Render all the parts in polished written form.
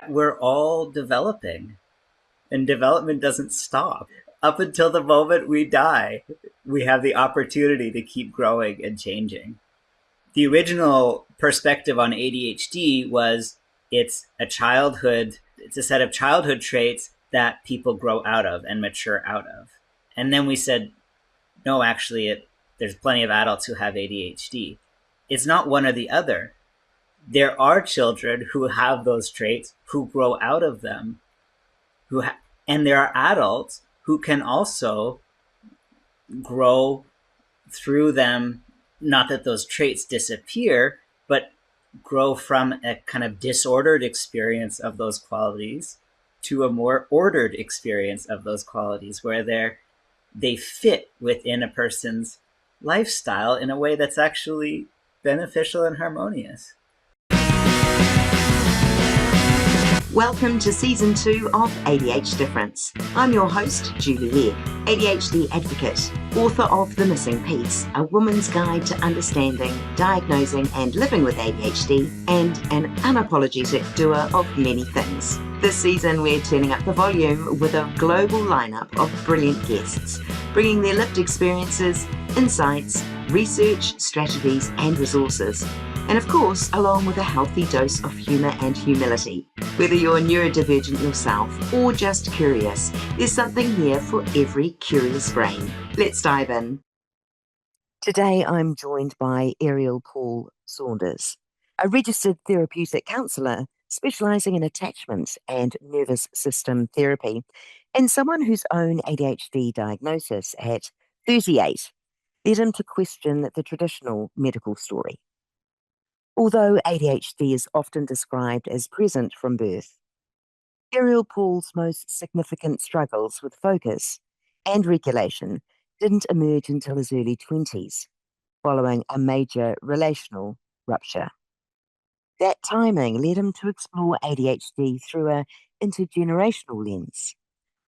We're all developing, and development doesn't stop. Up until the moment we die, we have the opportunity to keep growing and changing. The original perspective on ADHD was it's a set of childhood traits that people grow out of and mature out of. And then we said, no, actually, there's plenty of adults who have ADHD. It's not one or the other. There are children who have those traits who grow out of them, and there are adults who can also grow through them. Not that those traits disappear, but grow from a kind of disordered experience of those qualities to a more ordered experience of those qualities, where they fit within a person's lifestyle in a way that's actually beneficial and harmonious. Welcome to Season 2 of ADHDifference. I'm your host, Julie Egg, ADHD advocate, author of The Missing Piece, a woman's guide to understanding, diagnosing and living with ADHD, and an unapologetic doer of many things. This season, we're turning up the volume with a global lineup of brilliant guests, bringing their lived experiences, insights, research, strategies and resources. And of course, along with a healthy dose of humour and humility. Whether you're neurodivergent yourself or just curious, there's something here for every curious brain. Let's dive in. Today, I'm joined by Ariel-Paul Saunders, a registered therapeutic counsellor specialising in attachment and nervous system therapy, and someone whose own ADHD diagnosis at 38 led him to question the traditional medical story. Although ADHD is often described as present from birth, Ariel-Paul's most significant struggles with focus and regulation didn't emerge until his early 20s, following a major relational rupture. That timing led him to explore ADHD through an intergenerational lens,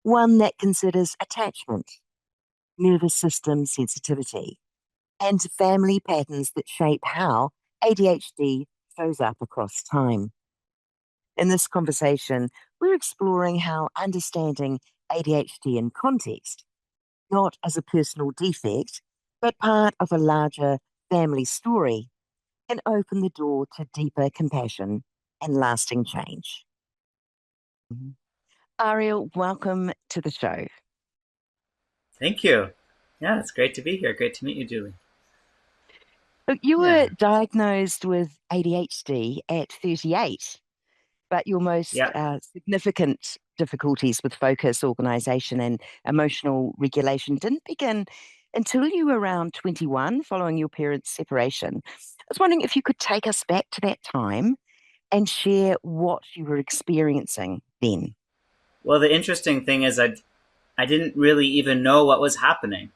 one that considers attachment, nervous system sensitivity, and family patterns that shape how ADHD shows up across time. In this conversation, we're exploring how understanding ADHD in context, not as a personal defect, but part of a larger family story, can open the door to deeper compassion and lasting change. Mhm. Ariel, welcome to the show. Thank you. Yeah, it's great to be here. Great to meet you, Julie. Look, you were Yeah. diagnosed with ADHD at 38. But your most Yeah. significant difficulties with focus, organisation, and emotional regulation didn't begin until you were around 21 following your parents' separation. I was wondering if you could take us back to that time and share what you were experiencing then. Well, the interesting thing is I didn't really even know what was happening.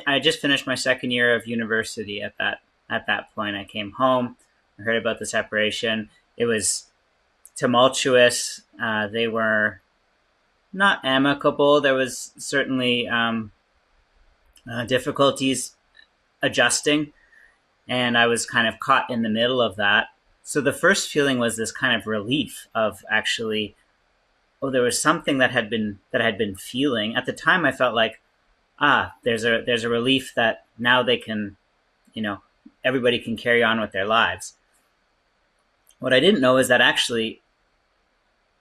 I just finished my second year of university at that point. I came home, I heard about the separation. It was tumultuous. They were not amicable. There was certainly difficulties adjusting, and I was kind of caught in the middle of that. So the first feeling was this kind of relief of actually, oh, there was something that I'd been feeling at the time. I felt like, there's a relief that now they can, everybody can carry on with their lives. What I didn't know is that actually,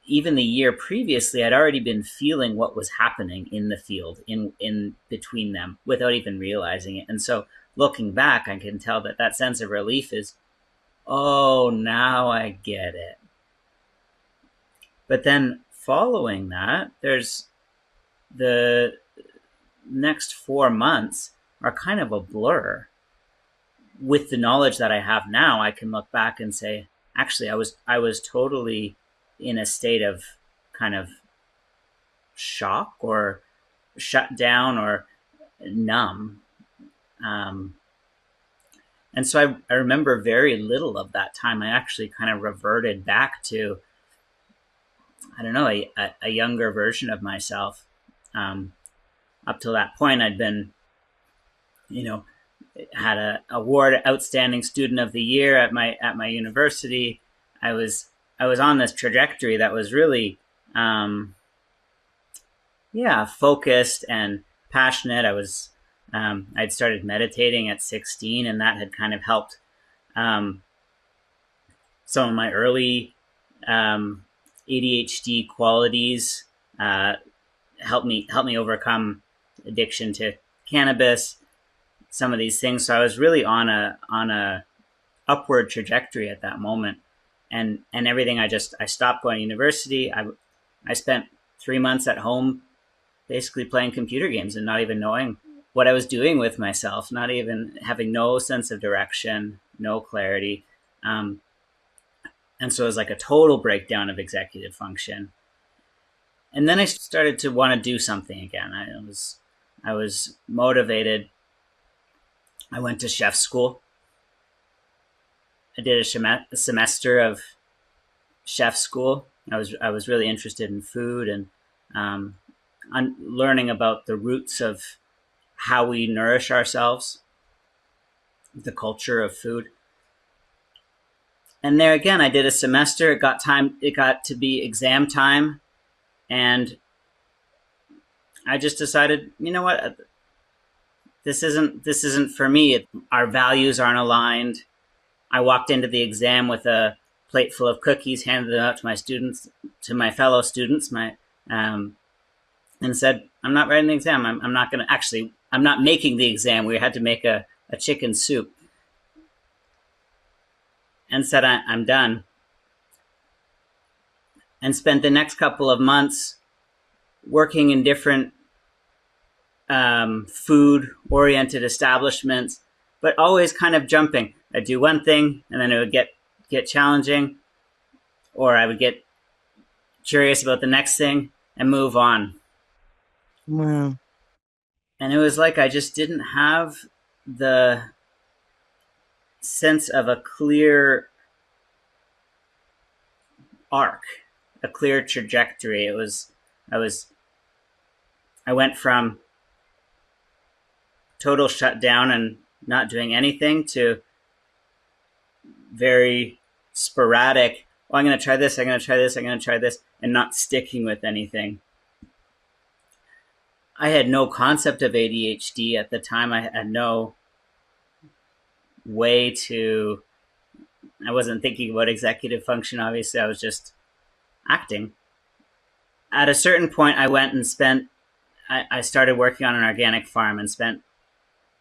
even the year previously, I'd already been feeling what was happening in the field, in between them, without even realizing it. And so, looking back, I can tell that sense of relief is, oh, now I get it. But then, following that, there's the next 4 months are kind of a blur. With the knowledge that I have now, I can look back and say, actually, I was totally in a state of kind of shock or shut down or numb. And so I remember very little of that time. I actually kind of reverted back to, I don't know, a younger version of myself. Up till that point, I'd been, had a award, outstanding student of the year at my university. I was I was on this trajectory that was really, um, yeah, focused and passionate. I'd started meditating at 16, and that had kind of helped um, some of my early ADHD qualities. Uh, helped me overcome addiction to cannabis, some of these things. So I was really on a upward trajectory at that moment, and everything. I stopped going to university. I spent 3 months at home, basically playing computer games and not even knowing what I was doing with myself, not even having no sense of direction, no clarity. Um, and so it was like a total breakdown of executive function. And then I started to want to do something again. I was motivated. I went to chef school. I did a semester of chef school. I was really interested in food and um, learning about the roots of how we nourish ourselves, the culture of food. And there again, I did a semester. It got time. It got to be exam time, and I just decided, you know what, this isn't for me. Our values aren't aligned. I walked into the exam with a plate full of cookies, handed them out to my students, to my fellow students, and said, "I'm not writing the exam. I'm not going to actually. I'm not making the exam. We had to make a chicken soup," and said, "I'm done." And spent the next couple of months working in different food-oriented establishments, but always kind of jumping. I'd do one thing, and then it would get challenging, or I would get curious about the next thing and move on. Wow. And it was like I just didn't have the sense of a clear arc, a clear trajectory. I was I went from total shutdown and not doing anything to very sporadic. Oh, I'm going to try this. I'm going to try this. I'm going to try this, and not sticking with anything. I had no concept of ADHD at the time. I had no way to. I wasn't thinking about executive function. Obviously, I was just acting. At a certain point, I went and spent. I started working on an organic farm and spent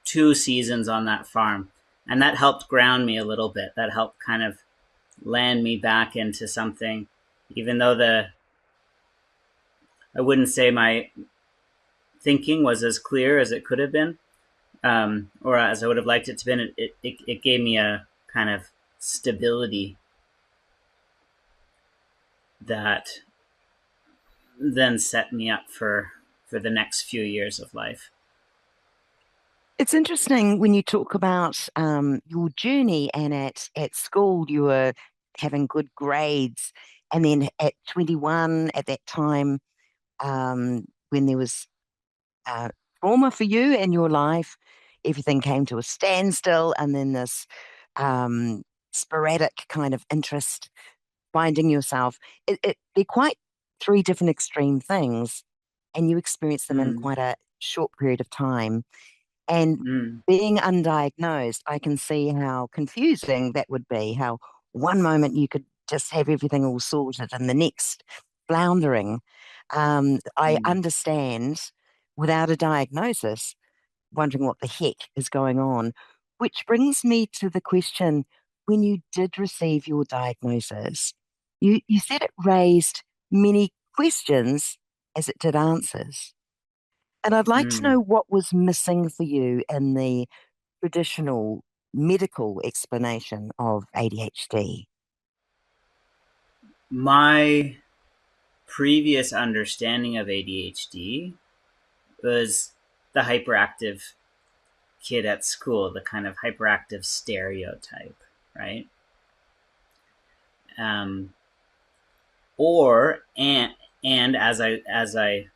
2 seasons on that farm, and that helped ground me a little bit. That helped kind of land me back into something, even though I wouldn't say my thinking was as clear as it could have been, or as I would have liked it to be. It gave me a kind of stability that then set me up for the next few years of life. It's interesting when you talk about your journey, and at school you were having good grades, and then at 21, at that time, when there was uh, trauma for you in your life, everything came to a standstill, and then this um, sporadic kind of interest, finding yourself. They're quite three different extreme things, and you experience them in Mm, quite a short period of time. And mm, being undiagnosed, I can see how confusing that would be. How one moment you could just have everything all sorted, and the next floundering. I mm, understand without a diagnosis, wondering what the heck is going on. Which brings me to the question, when you did receive your diagnosis, you said it raised many questions as it did answers. And I'd like to mm. know what was missing for you in the traditional medical explanation of ADHD. My previous understanding of ADHD was the hyperactive kid at school, the kind of hyperactive stereotype, right? Um, or and as I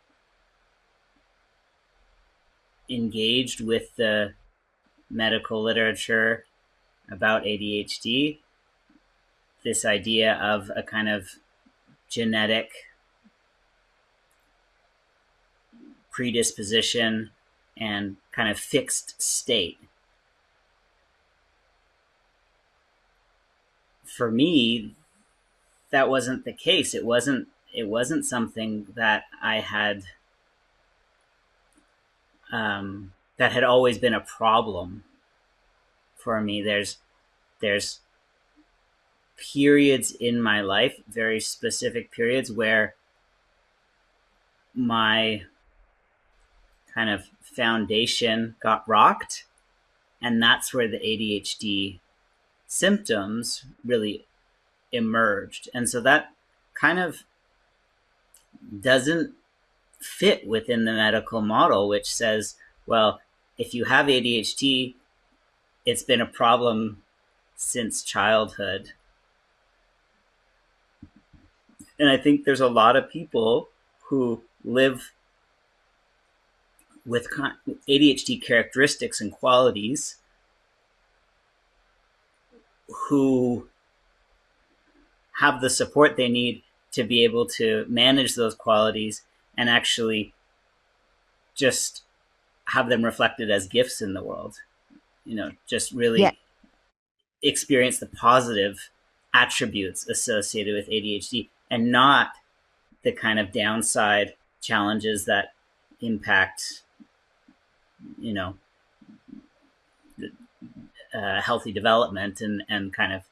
engaged with the medical literature about ADHD, this idea of a kind of genetic predisposition and kind of fixed state. For me, that wasn't the case. It wasn't something that I had that had always been a problem for me. There's periods in my life, very specific periods, where my kind of foundation got rocked, and that's where the ADHD symptoms really emerged. And so that kind of doesn't fit within the medical model, which says, well, if you have ADHD, it's been a problem since childhood. And I think there's a lot of people who live with ADHD characteristics and qualities who have the support they need to be able to manage those qualities and actually just have them reflected as gifts in the world. Just really experience the positive attributes associated with ADHD and not the kind of downside challenges that impact, healthy development and kind of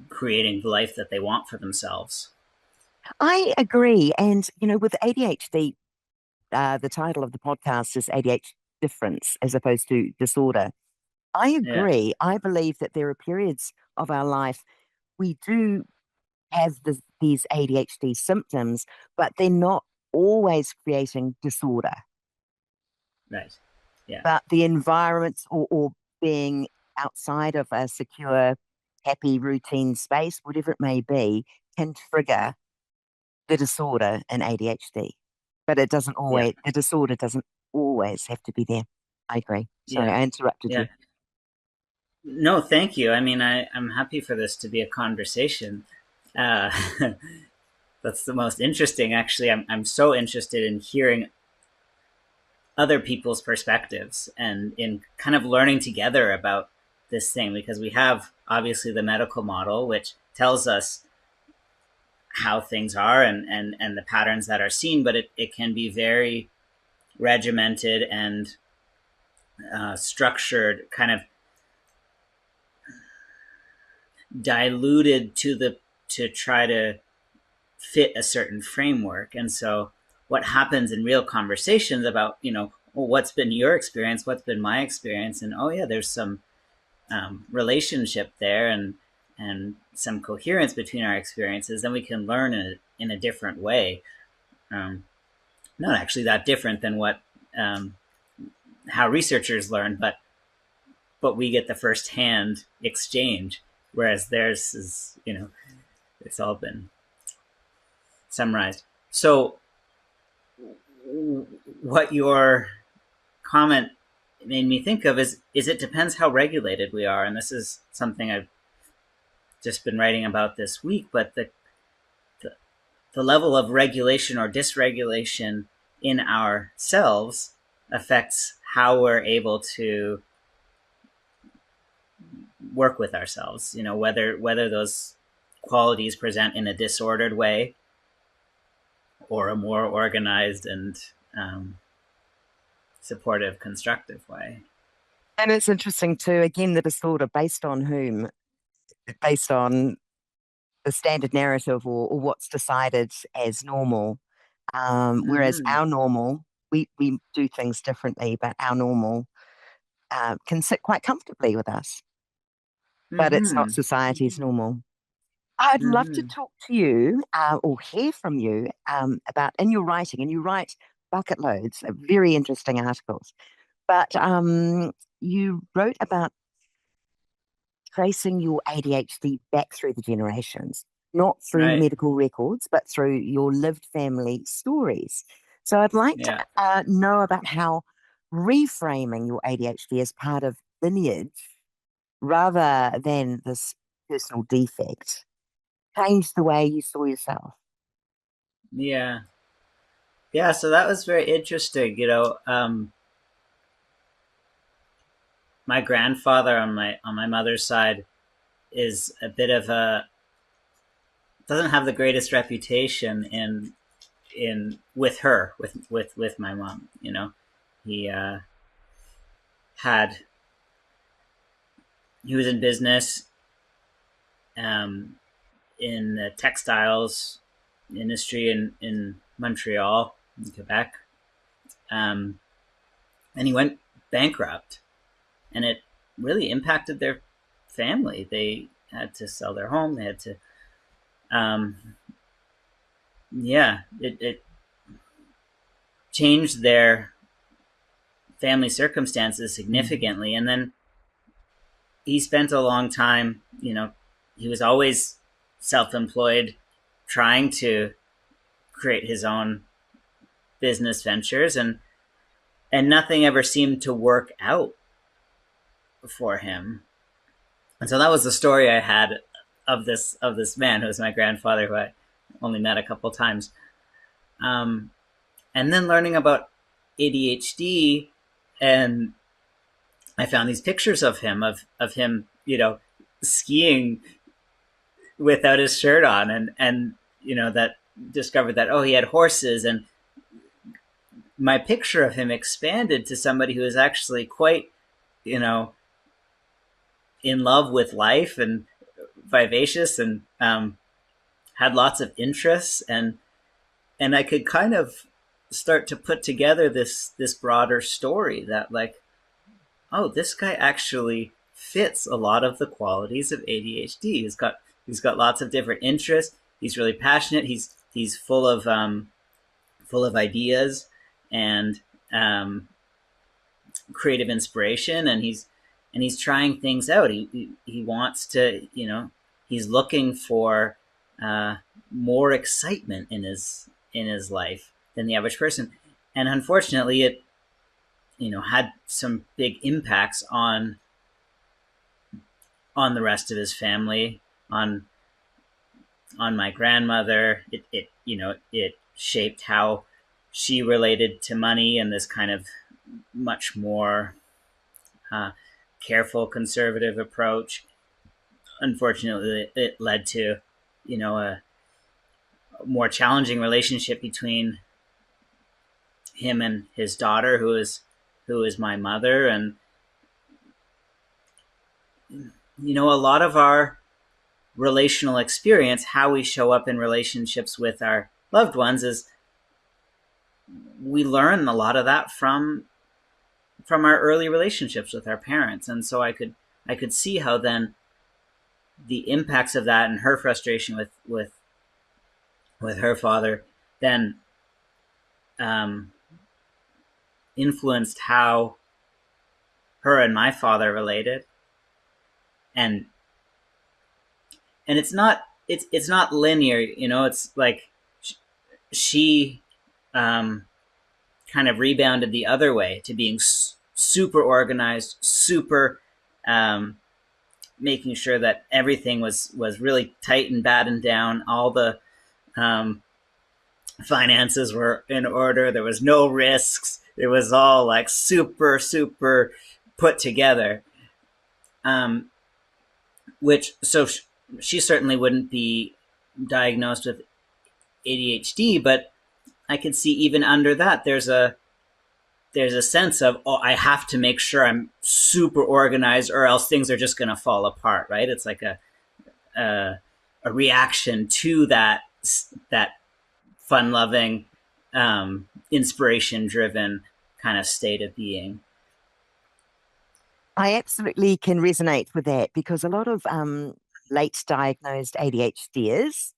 creating the life that they want for themselves. I agree. And, with ADHD, the title of the podcast is ADHDifference as opposed to disorder. I Yeah, agree. I believe that there are periods of our life we do have these ADHD symptoms, but they're not always creating disorder. right. Yeah, But the environments or being outside of a secure, happy, routine space, whatever it may be, can trigger the disorder in ADHD. But yeah, the disorder doesn't always have to be there. I agree. Sorry, yeah, I interrupted yeah. you. No, thank you. I mean, I'm happy for this to be a conversation. Uh, that's the most interesting, actually. I'm so interested in hearing other people's perspectives and in kind of learning together about this thing, because we have obviously the medical model, which tells us how things are and the patterns that are seen, but it can be very regimented and structured, kind of diluted to try to fit a certain framework. And so what happens in real conversations about, well, what's been your experience, what's been my experience, and oh yeah, there's some relationship there and some coherence between our experiences, then we can learn in a different way. Not actually that different than what how researchers learn, but we get the firsthand exchange, whereas theirs is, it's all been summarized. So, what your comment made me think of is it depends how regulated we are, and this is something I've just been writing about this week. But the, the level of regulation or dysregulation in ourselves affects how we're able to work with ourselves. Whether those qualities present in a disordered way or a more organized and supportive, constructive way. And it's interesting too, again, the disorder based on whom? Based on the standard narrative or what's decided as normal. Whereas Mm-hmm. our normal, we do things differently, but our normal can sit quite comfortably with us, but it's not Mm-hmm. society's normal. I'd love to Mm-hmm. talk to you or hear from you about in your writing, and you write bucket loads of very interesting articles. But you wrote about tracing your ADHD back through the generations, not through Right. medical records, but through your lived family stories. So I'd like to Yeah. know about how reframing your ADHD as part of lineage rather than this personal defect changed the way you saw yourself? Yeah. Yeah, so that was very interesting. My grandfather on my mother's side is a bit of a doesn't have the greatest reputation in with her with my mom. He had he was in business, um, in the textiles industry in Montreal, in Quebec, um, and he went bankrupt, and it really impacted their family. They had to sell their home. They had to, um, yeah, it changed their family circumstances significantly. And then he spent a long time, he was always self-employed, trying to create his own business ventures, and nothing ever seemed to work out for him. And so that was the story I had of this man who was my grandfather, who I only met a couple times. Um, and then learning about ADHD, and I found these pictures of him, of him, skiing without his shirt on, and that discovered that, oh, he had horses. And my picture of him expanded to somebody who is actually quite, you know in love with life, and vivacious, and had lots of interests, and I could kind of start to put together this broader story that, like, oh, this guy actually fits a lot of the qualities of ADHD. He's got lots of different interests. He's really passionate. He's full of ideas and creative inspiration, and he's trying things out. He wants to, he's looking for more excitement in his life than the average person. And unfortunately, it had some big impacts on the rest of his family, on my grandmother. It shaped how she related to money, and this kind of much more careful, conservative approach. Unfortunately, it led to a more challenging relationship between him and his daughter, who is my mother. And a lot of our relational experience, how we show up in relationships with our loved ones, is we learn a lot of that from our early relationships with our parents. And so I could see how then the impacts of that, and her frustration with her father, then influenced how her and my father related. And it's not linear. It's like she kind of rebounded the other way to being super organized, super making sure that everything was really tight and battened down. All the finances were in order. There was no risks. It was all like super, super put together. So she certainly wouldn't be diagnosed with ADHD, but I could see even under that there's a sense of, oh, I have to make sure I'm super organized, or else things are just going to fall apart, right? It's like a reaction to that fun-loving, inspiration-driven kind of state of being. I absolutely can resonate with that, because a lot of late diagnosed ADHDers,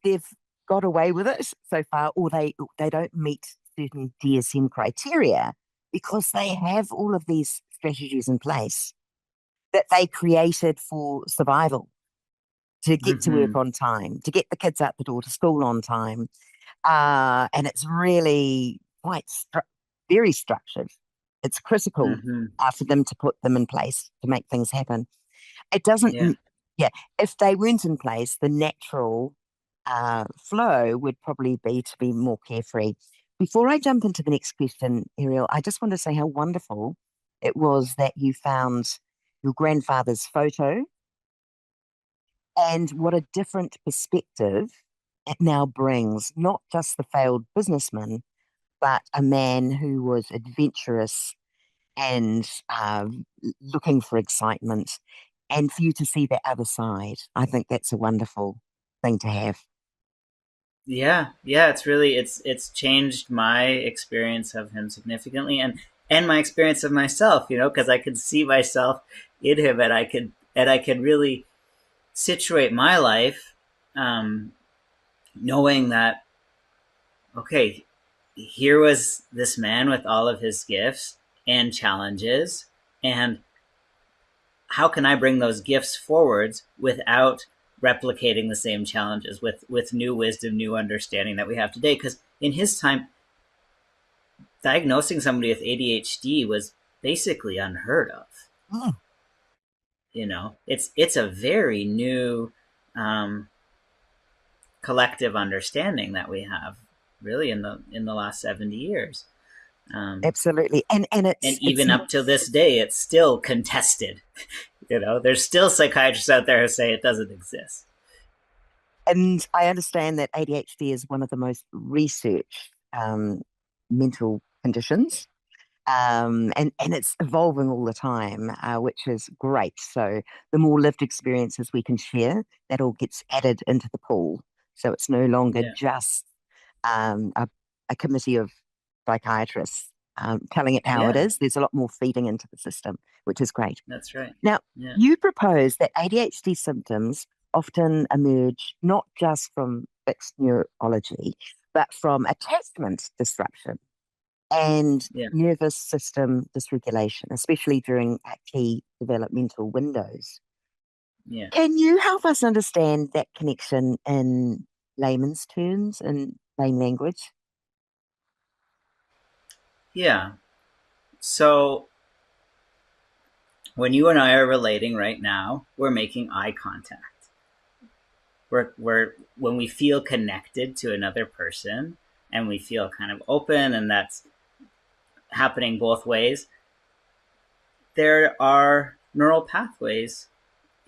they've got away with it so far, or they don't meet certain DSM criteria because they have all of these strategies in place that they created for survival, to get to work Mm-hmm. on time, to get the kids out the door to school on time. And it's really quite very structured. It's critical Mm-hmm. for them to put them in place to make things happen. It doesn't, Yeah. yeah, if they weren't in place, the natural flow would probably be to be more carefree. Before I jump into the next question, Ariel, I just want to say how wonderful it was that you found your grandfather's photo and what a different perspective it now brings, not just the failed businessman, but a man who was adventurous and looking for excitement, and for you to see that other side. I think that's a wonderful thing to have. Yeah, yeah, it's changed my experience of him significantly, and my experience of myself, because I could see myself in him, and I could really situate my life, um, knowing that, okay, here was this man with all of his gifts and challenges, and how can I bring those gifts forwards without replicating the same challenges, with new wisdom, new understanding that we have today? Because in his time, diagnosing somebody with ADHD was basically unheard of. Mm, It's a very new, um, collective understanding that we have, really, in the last 70 years. Um, absolutely, and and it's even up to this day, it's still contested. There's still psychiatrists out there who say it doesn't exist. and I understand that ADHD is one of the most researched mental conditions. And it's evolving all the time, which is great. So the more lived experiences we can share, that all gets added into the pool. So it's no longer Yeah, just um, a, a committee of psychiatrists telling it how it yeah, is. There's a lot more feeding into the system, which is great. that's right. Now, Yeah, you propose that ADHD symptoms often emerge not just from fixed neurology, but from attachment disruption and yeah, nervous system dysregulation, especially during key developmental windows. yeah, Can you help us understand that connection in layman's terms, in plain language? yeah. So when you and I are relating right now, we're making eye contact. We're when we feel connected to another person, and we feel kind of open, and that's happening both ways. There are neural pathways,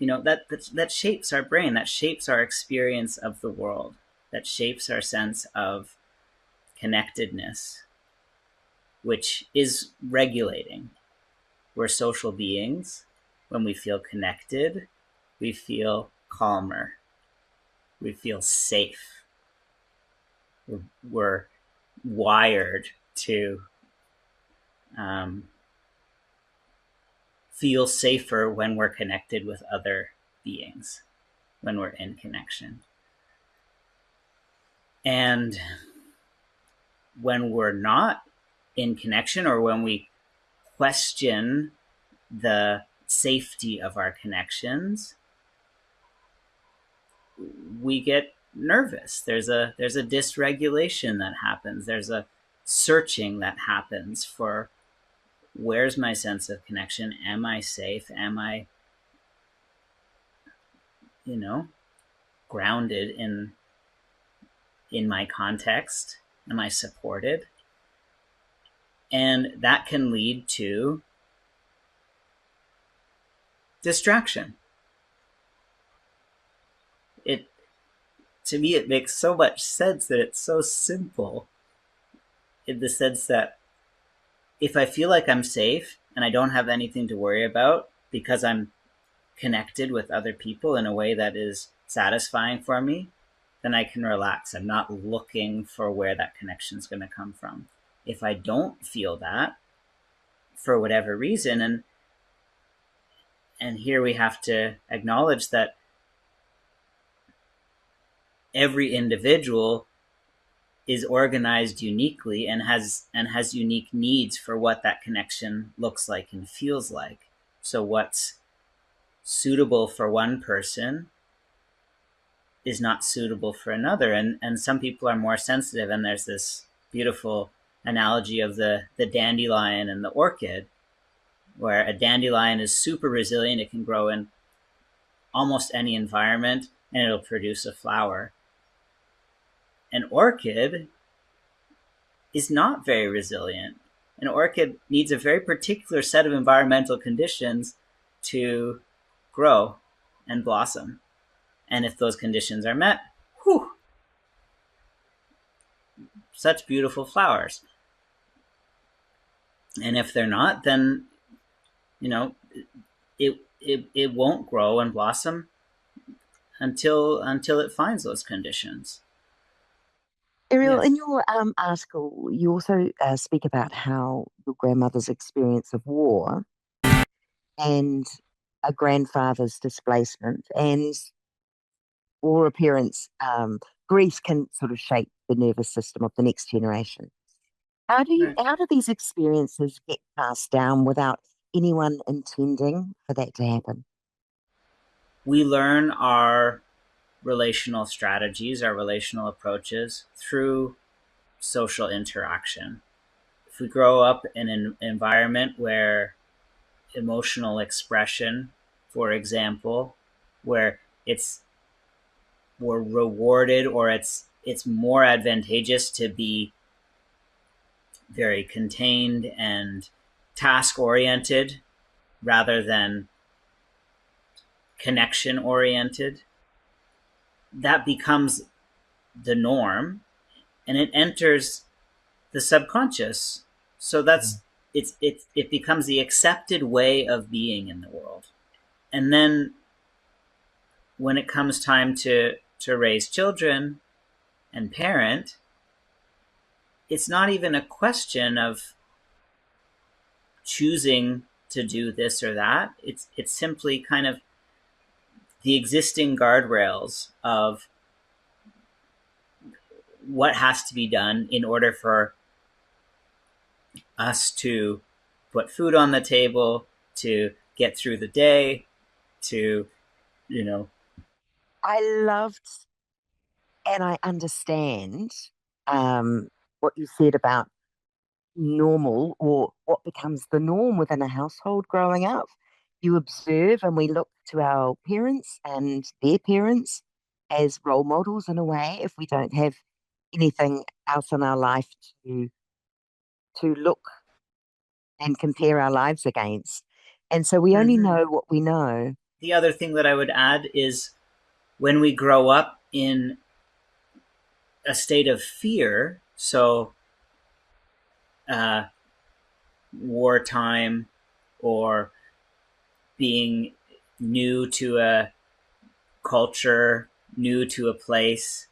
that shapes our brain, that shapes our experience of the world, that shapes our sense of connectedness, which is regulating. We're social beings. When we feel connected, we feel calmer, we feel safe. We're wired to, um, feel safer when we're connected with other beings, when we're in connection. And when we're not in connection, or when we question the safety of our connections, we get nervous. There's a dysregulation that happens. There's a searching that happens for, where's my sense of connection? Am I safe? Am I, you know, grounded in my context? Am I supported? And that can lead to distraction. It To me, it makes so much sense that it's so simple, in the sense that if I feel like I'm safe and I don't have anything to worry about because I'm connected with other people in a way that is satisfying for me, then I can relax. I'm not looking for where that connection is going to come from. If I don't feel that, for whatever reason, and here we have to acknowledge that every individual is organized uniquely, and has unique needs for what that connection looks like and feels like. So what's suitable for one person is not suitable for another, and some people are more sensitive. And there's this beautiful analogy of the dandelion and the orchid, where a dandelion is super resilient. It can grow in almost any environment and it'll produce a flower. An orchid is not very resilient. An orchid needs a very particular set of environmental conditions to grow and blossom. And if those conditions are met, whew, such beautiful flowers. And if they're not, then, you know, it won't grow and blossom until it finds those conditions. Ariel, Yes. in your article, you also speak about how your grandmother's experience of war and a grandfather's displacement and war appearance, grief can sort of shape the nervous system of the next generation. Right. How do these experiences get passed down without anyone intending for that to happen? We learn our relational strategies, our relational approaches through social interaction. If we grow up in an environment where emotional expression, for example, where it's we're rewarded, or it's more advantageous to be very contained and task oriented rather than connection oriented, that becomes the norm and it enters the subconscious. So that's it becomes the accepted way of being in the world. And then when it comes time to raise children and parent, it's not even a question of choosing to do this or that. It's simply kind of the existing guardrails of what has to be done in order for us to put food on the table, to get through the day, to, you know. I loved and I understand what you said about normal or what becomes the norm within a household growing up. You observe and we look to our parents and their parents as role models in a way if we don't have anything else in our life to look and compare our lives against. And so we only Mm-hmm. know what we know. The other thing that I would add is when we grow up in a state of fear, so uh, wartime or being new to a culture, new to a place,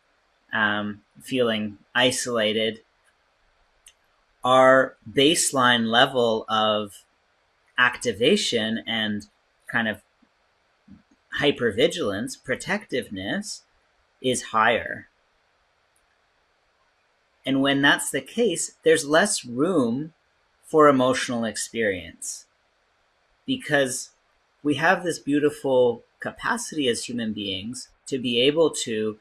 feeling isolated, our baseline level of activation and kind of hypervigilance, protectiveness, is higher. And when that's the case, there's less room for emotional experience because we have this beautiful capacity as human beings to be able to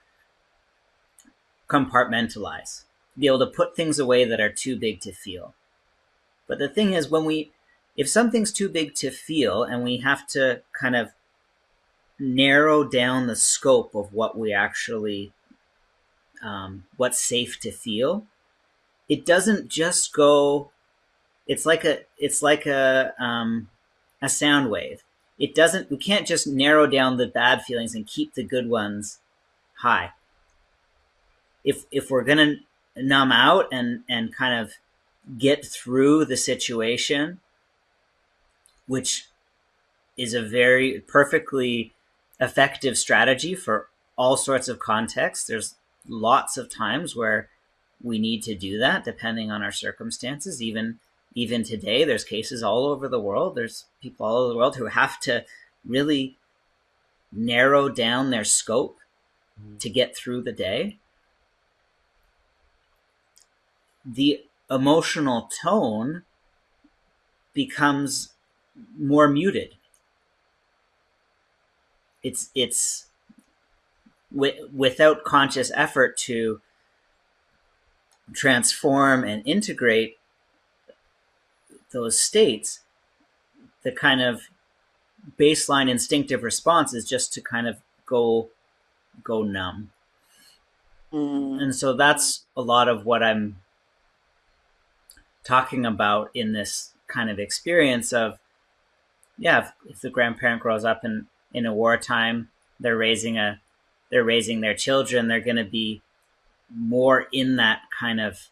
compartmentalize, be able to put things away that are too big to feel. But the thing is, if something's too big to feel and we have to kind of narrow down the scope of what we actually, what's safe to feel, it doesn't just go. It's like a sound wave. It doesn't. We can't just narrow down the bad feelings and keep the good ones high. If we're gonna numb out and kind of get through the situation, which is a very perfectly effective strategy for all sorts of contexts. There's lots of times where we need to do that depending on our circumstances. Even today, there's cases all over the world. There's people all over the world who have to really narrow down their scope to get through the day. The emotional tone becomes more muted. It's without conscious effort to transform and integrate those states, the kind of baseline instinctive response is just to kind of go numb. Mm. And so that's a lot of what I'm talking about in this kind of experience of, yeah, if the grandparent grows up in a wartime, they're raising their children, they're going to be more in that kind of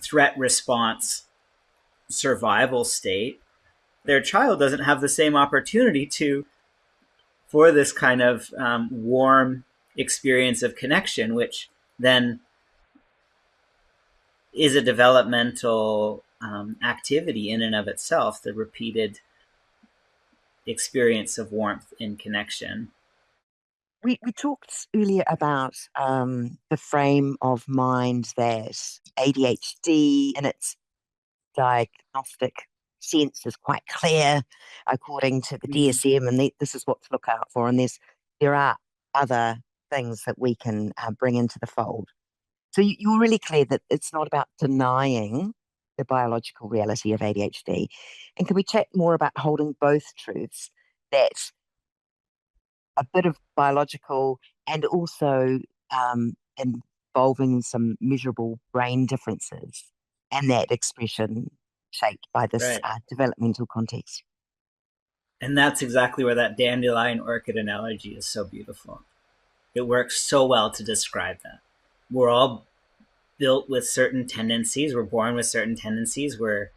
threat response survival state. Their child doesn't have the same opportunity to for this kind of warm experience of connection, which then is a developmental activity in and of itself, the repeated experience of warmth in connection. We talked earlier about the frame of mind that ADHD in its diagnostic sense is quite clear according to the Mm, DSM, and this is what to look out for. And there are other things that we can bring into the fold. So you're really clear that it's not about denying the biological reality of ADHD. And can we chat more about holding both truths? That a bit of biological and also involving some measurable brain differences and that expression shaped by this right. developmental context. And that's exactly where that dandelion orchid analogy is so beautiful. It works so well to describe that. We're all built with certain tendencies. We're born with certain tendencies. We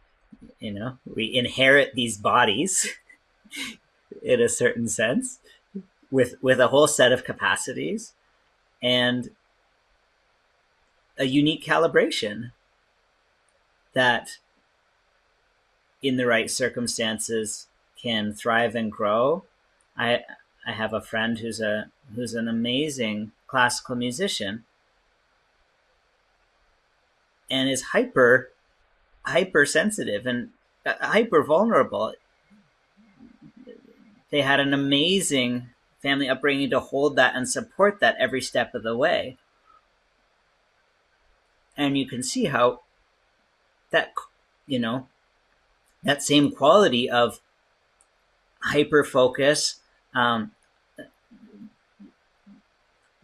inherit these bodies in a certain sense with a whole set of capacities and a unique calibration that in the right circumstances can thrive and grow. I have a friend who's an amazing classical musician and is hypersensitive and hyper vulnerable. They had an amazing family upbringing to hold that and support that every step of the way. And you can see how that, you know, that same quality of hyper focus,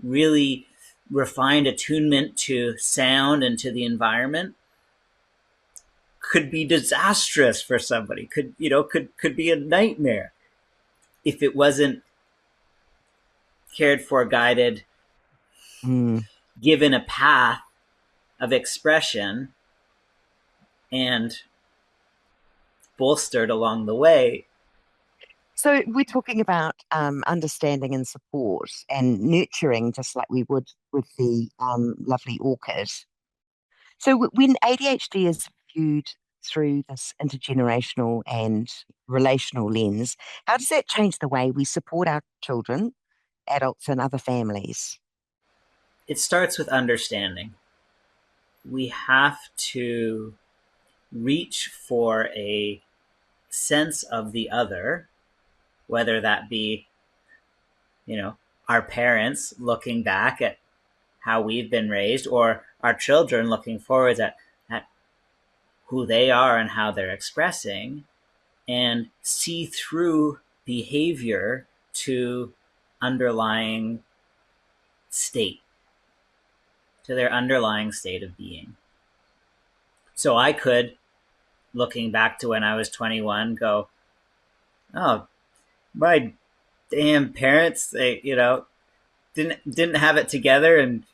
really refined attunement to sound and to the environment could be disastrous for somebody, could be a nightmare if it wasn't cared for, guided, Mm. given a path of expression, and bolstered along the way. So we're talking about understanding and support and nurturing, just like we would with the lovely orchid. So when ADHD is viewed through this intergenerational and relational lens, how does that change the way we support our children, adults, and other families? It starts with understanding. We have to reach for a sense of the other, whether that be, our parents looking back at how we've been raised, or our children looking forward at who they are and how they're expressing, and see through behavior to underlying state, to their underlying state of being. So I could, looking back to when I was 21, go, oh, my damn parents, they, didn't have it together and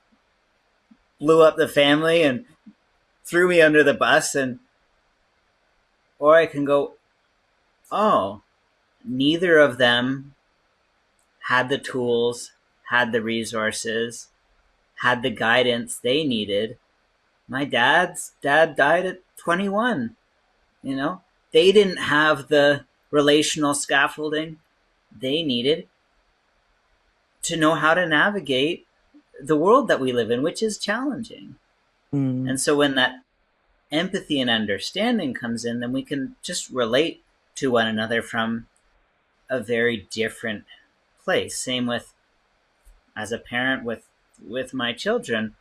blew up the family and threw me under the bus. And or I can go, oh, neither of them had the tools, had the resources, had the guidance they needed. My dad's dad died at 21. They didn't have the relational scaffolding they needed to know how to navigate the world that we live in, which is challenging. Mm. And so when that empathy and understanding comes in, then we can just relate to one another from a very different place. Same with as a parent with my children.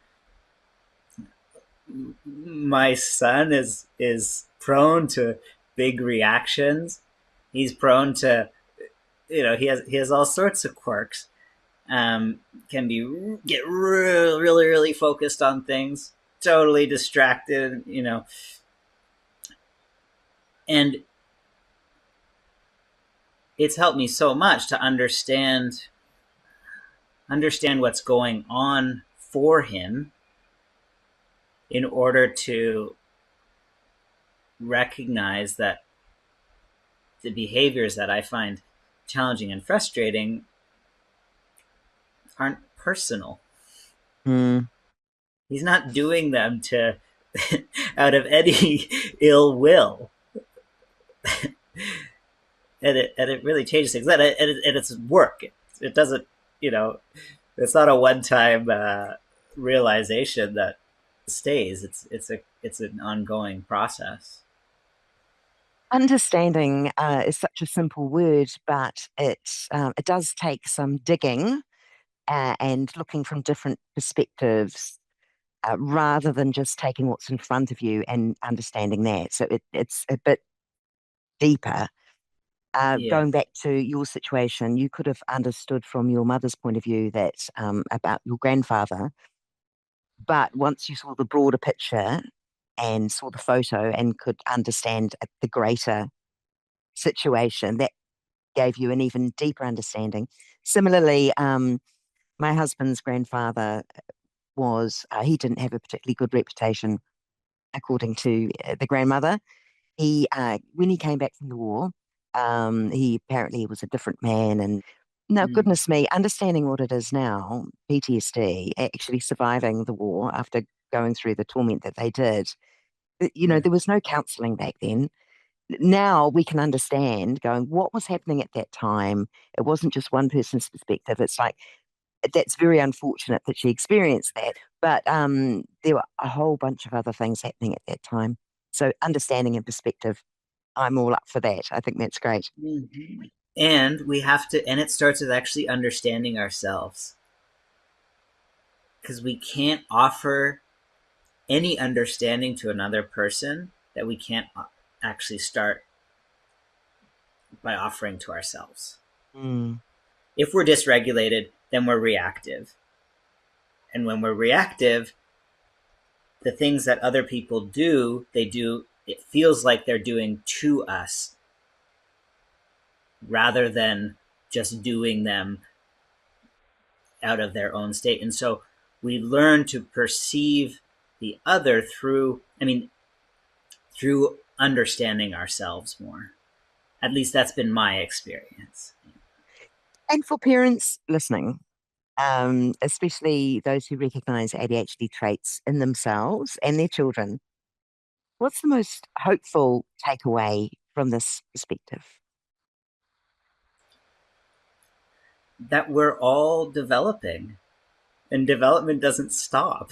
My son is prone to big reactions, He's prone to, he has all sorts of quirks. Can be get really, really, really focused on things, totally distracted, and it's helped me so much to understand what's going on for him in order to recognize that the behaviors that I find challenging and frustrating aren't personal. Mm. He's not doing them to out of any ill will, and it really changes things. And it's work. It doesn't, you know, it's not a one time realization that stays. It's an ongoing process. Understanding is such a simple word, but it does take some digging and looking from different perspectives rather than just taking what's in front of you and understanding that. So it's a bit deeper. Yeah. Going back to your situation, you could have understood from your mother's point of view that about your grandfather, but once you saw the broader picture and saw the photo and could understand the greater situation, that gave you an even deeper understanding. Similarly, my husband's grandfather he didn't have a particularly good reputation, according to the grandmother. When he came back from the war, he apparently was a different man. And no, Mm. goodness me, understanding what it is now, PTSD, actually surviving the war after going through the torment that they did. Yeah. There was no counseling back then. Now we can understand going what was happening at that time. It wasn't just one person's perspective. It's like that's very unfortunate that she experienced that, but there were a whole bunch of other things happening at that time. So understanding and perspective, I'm all up for that. I think that's great. Mhm. And we have to, and it starts with actually understanding ourselves, because we can't offer any understanding to another person that we can't actually start by offering to ourselves. Mm, If we're dysregulated, then we're reactive. And when we're reactive, the things that other people do, it feels like they're doing to us rather than just doing them out of their own state. And so we learn to perceive the other through understanding ourselves more. At least that's been my experience. and for parents listening, especially those who recognize ADHD traits in themselves and their children, what's the most hopeful takeaway from this perspective? That we're all developing, and development doesn't stop.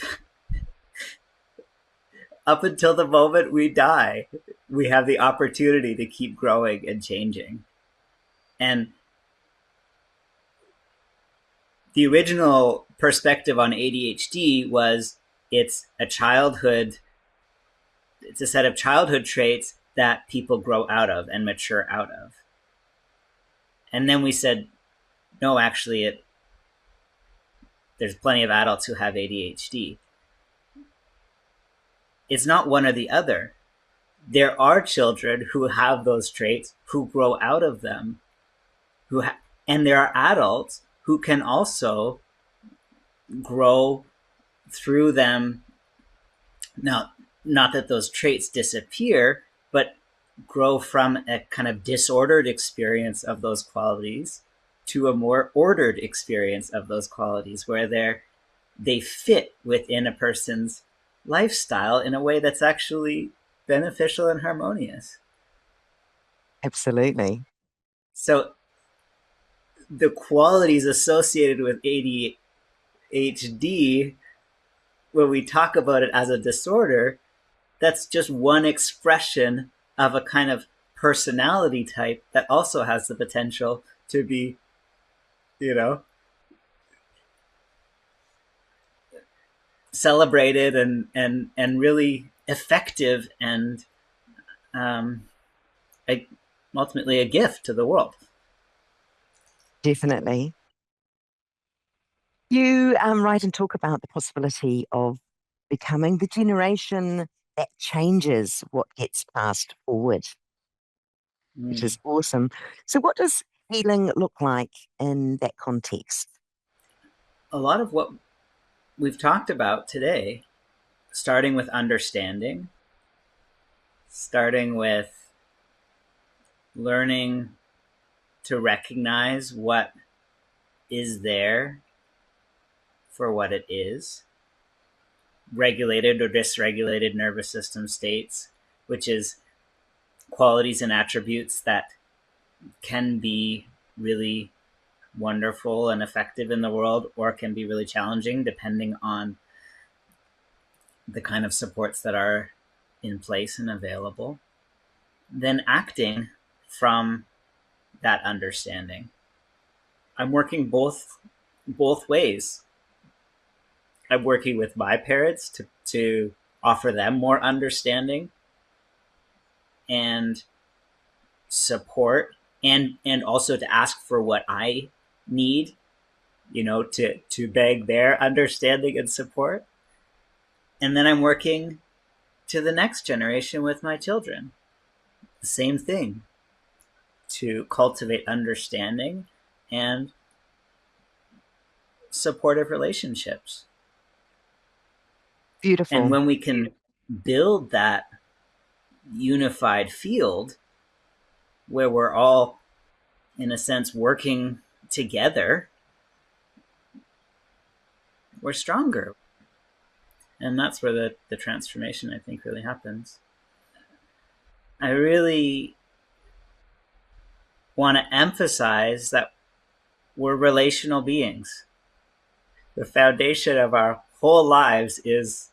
Up until the moment we die, we have the opportunity to keep growing and changing. And the original perspective on ADHD was it's a childhood, it's a set of childhood traits that people grow out of and mature out of. And then we said, no, actually, there's plenty of adults who have ADHD. It's not one or the other. There are children who have those traits who grow out of them, and there are adults who can also grow through them. Now, not that those traits disappear, but grow from a kind of disordered experience of those qualities to a more ordered experience of those qualities where they fit within a person's lifestyle in a way that's actually beneficial and harmonious. Absolutely. So the qualities associated with ADHD, when we talk about it as a disorder, that's just one expression of a kind of personality type that also has the potential to be, you know, celebrated and really effective and um, ultimately a gift to the world. Definitely. You write and talk about the possibility of becoming the generation that changes what gets passed forward, which Mm. is awesome. So, what does healing look like in that context? A lot of what we've talked about today, starting with understanding, starting with learning to recognize what is there for what it is, regulated or dysregulated nervous system states, which is qualities and attributes that can be really wonderful and effective in the world, or can be really challenging depending on the kind of supports that are in place and available. Then acting from that understanding. I'm working both ways. I'm working with my parents to offer them more understanding and support, and also to ask for what I need, to beg their understanding and support. And then I'm working to the next generation with my children. The same thing, to cultivate understanding and supportive relationships. And Beautiful. when we can build that unified field where we're all, in a sense, working together, we're stronger. And that's where the transformation, I think, really happens. I really want to emphasize that we're relational beings. The foundation of our whole lives is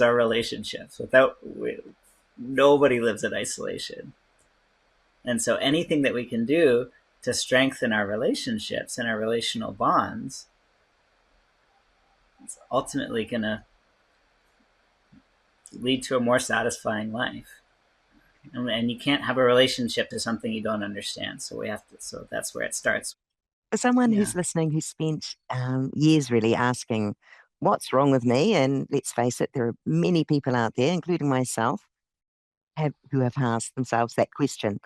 our relationships. Nobody lives in isolation. And so anything that we can do to strengthen our relationships and our relational bonds is ultimately going to lead to a more satisfying life. And you can't have a relationship to something you don't understand. So that's where it starts. For someone Yeah. who's listening who spent years really asking, what's wrong with me? And let's face it, there are many people out there, including myself, who have asked themselves that question.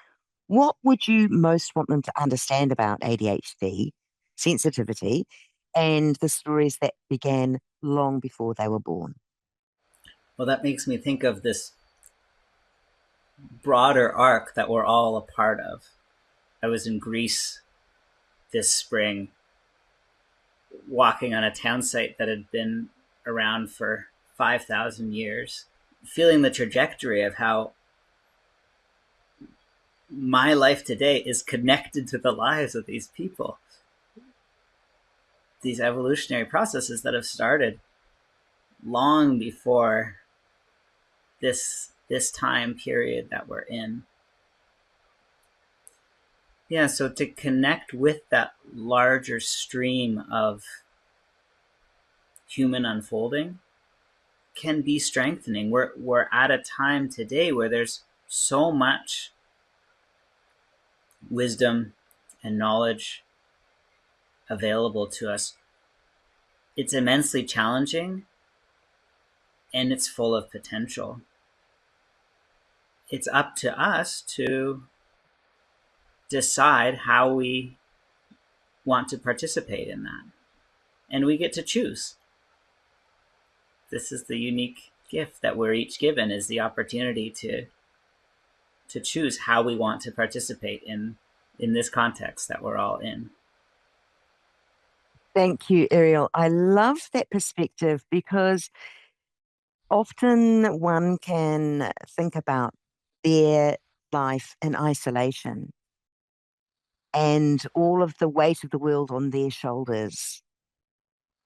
What would you most want them to understand about ADHD, sensitivity, and the stories that began long before they were born? Well, that makes me think of this broader arc that we're all a part of. I was in Greece this spring, walking on a town site that had been around for 5,000 years, feeling the trajectory of how my life today is connected to the lives of these people. These evolutionary processes that have started long before this time period that we're in. Yeah, so to connect with that larger stream of human unfolding can be strengthening. We're at a time today where there's so much wisdom and knowledge available to us. It's immensely challenging and it's full of potential. It's up to us to decide how we want to participate in that. And we get to choose. This is the unique gift that we're each given, is the opportunity to choose how we want to participate in this context that we're all in. Thank you, Ariel. I love that perspective because often one can think about their life in isolation and all of the weight of the world on their shoulders.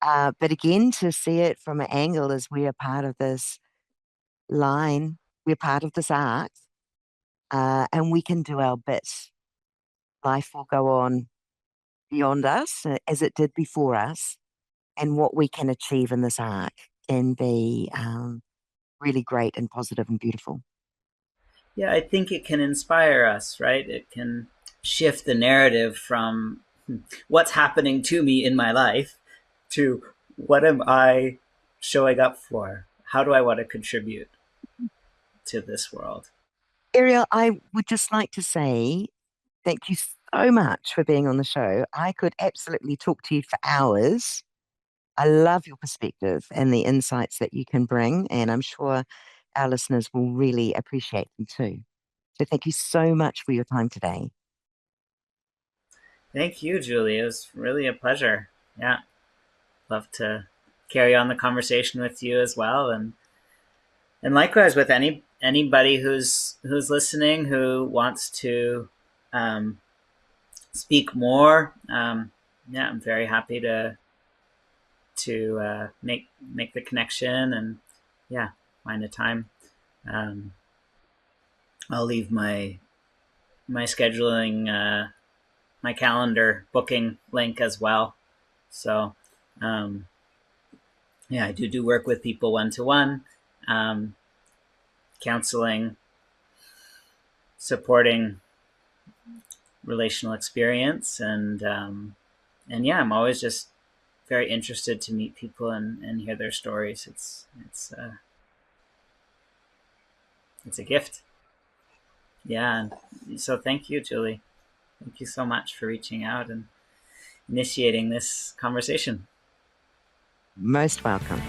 But again, to see it from an angle as we are part of this line, we're part of this arc, and we can do our bit. Life will go on beyond us as it did before us, and what we can achieve in this arc can be really great and positive and beautiful. yeah, I think it can inspire us, right? It can shift the narrative from what's happening to me in my life to what am I showing up for? How do I want to contribute to this world? Ariel, I would just like to say thank you so much for being on the show. I could absolutely talk to you for hours. I love your perspective and the insights that you can bring, and I'm sure our listeners will really appreciate them too. So thank you so much for your time today. Thank you, Julie. It was really a pleasure. Yeah, love to carry on the conversation with you as well, and likewise with anybody who's listening who wants to um, speak more. Yeah, I'm very happy to make the connection and yeah, find a time. Um, I'll leave my scheduling, my calendar booking link as well. So um, yeah, I do work with people one to one, counseling, supporting relational experience, and yeah, I'm always just very interested to meet people and hear their stories. It's a gift. Yeah. So thank you, Julie. Thank you so much for reaching out and initiating this conversation. Most welcome.